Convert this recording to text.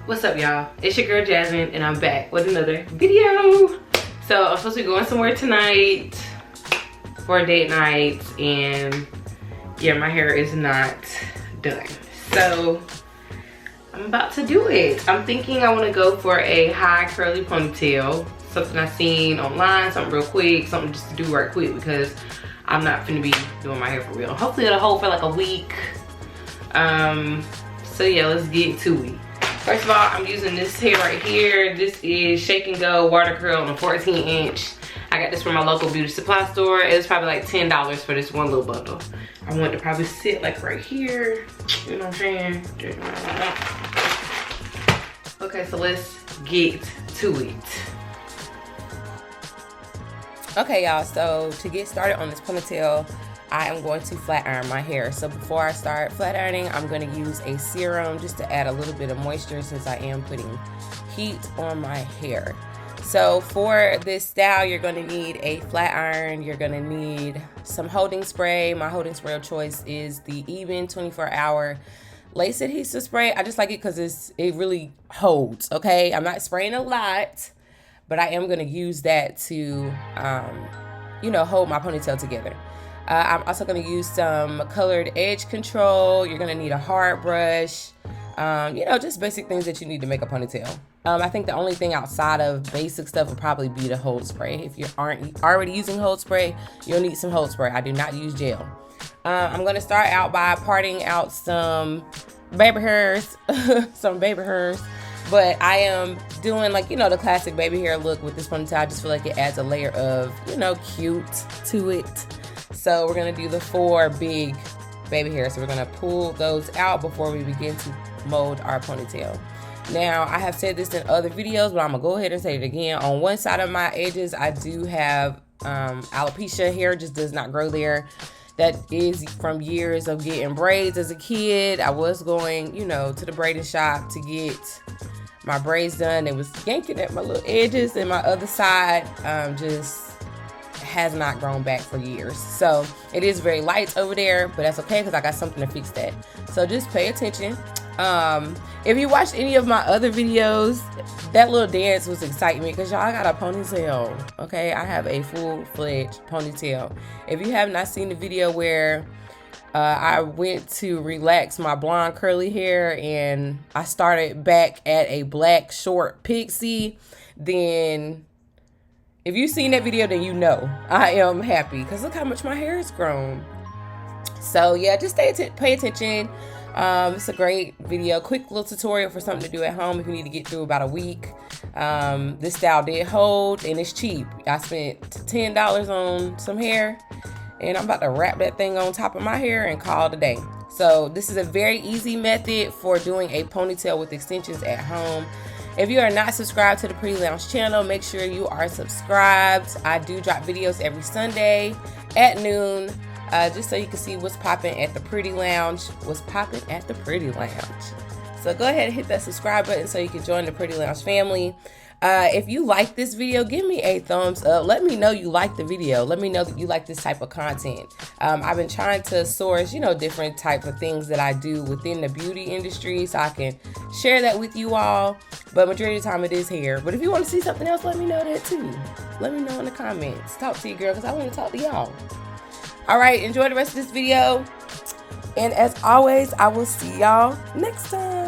What's up, y'all? It's your girl Jasmine, and I'm back with another video. So I'm supposed to be going somewhere tonight for a date night, and yeah, my hair is not done. So I'm about to do it. I'm thinking I want to go for a high curly ponytail, something I've seen online, something real quick, something just to do right quick because I'm not finna be doing my hair for real. Hopefully it'll hold for like a week. So yeah, let's get to it. First of all, I'm using this hair right here. This is Shake and Go Water Curl on a 14-inch. I got this from my local beauty supply store. It was probably like $10 for this one little bundle. I want it to probably sit like right here. You know what I'm saying? Okay, so let's get to it. Okay, y'all, so to get started on this ponytail, I am going to flat iron my hair. So before I start flat ironing, I'm going to use a serum just to add a little bit of moisture since I am putting heat on my hair. So for this style, you're going to need a flat iron. You're going to need some holding spray. My holding spray of choice is the Even 24-hour lace adhesive spray. I just like it because it really holds, okay? I'm not spraying a lot, but I am going to use that to, you know, hold my ponytail together. I'm also going to use some colored edge control. You're going to need a hard brush. You know, just basic things that you need to make a ponytail. I think the only thing outside of basic stuff would probably be the hold spray. If you aren't already using hold spray, you'll need some hold spray. I do not use gel. I'm going to start out by parting out some baby hairs, but I am doing, like, you know, the classic baby hair look with this ponytail. I just feel like it adds a layer of, you know, cute to it. So we're going to do the 4 big baby hairs. So we're going to pull those out before we begin to mold our ponytail. Now, I have said this in other videos, but I'm going to go ahead and say it again. On one side of my edges, I do have alopecia. Hair just does not grow there. That is from years of getting braids as a kid. I was going, you know, to the braiding shop to get my braids done. It was yanking at my little edges, and my other side just has not grown back for years. So it is very light over there, but that's okay because I got something to fix that. So just pay attention. If you watched any of my other videos, that little dance was exciting me because y'all got a ponytail. Okay, I have a full-fledged ponytail. If you have not seen the video where I went to relax my blonde curly hair and I started back at a black short pixie, then if you've seen that video, then you know I am happy because look how much my hair has grown. So yeah, just pay attention. It's a great video, quick little tutorial for something to do at home if you need to get through about a week. This style did hold and it's cheap. I spent $10 on some hair and I'm about to wrap that thing on top of my hair and call it a day. So this is a very easy method for doing a ponytail with extensions at home. If you are not subscribed to the Pretty Lounge channel, make sure you are subscribed. I do drop videos every Sunday at noon. Just so you can see what's popping at the Pretty Lounge. So go ahead and hit that subscribe button so you can join the Pretty Lounge family. If you like this video, give me a thumbs up. Let me know you like the video. Let me know that you like this type of content. I've been trying to source, you know, different types of things that I do within the beauty industry so I can share that with you all. But majority of the time it is hair. But if you want to see something else, let me know that too. Let me know in the comments. Talk to you, girl, because I want to talk to y'all. All right, enjoy the rest of this video. And as always, I will see y'all next time.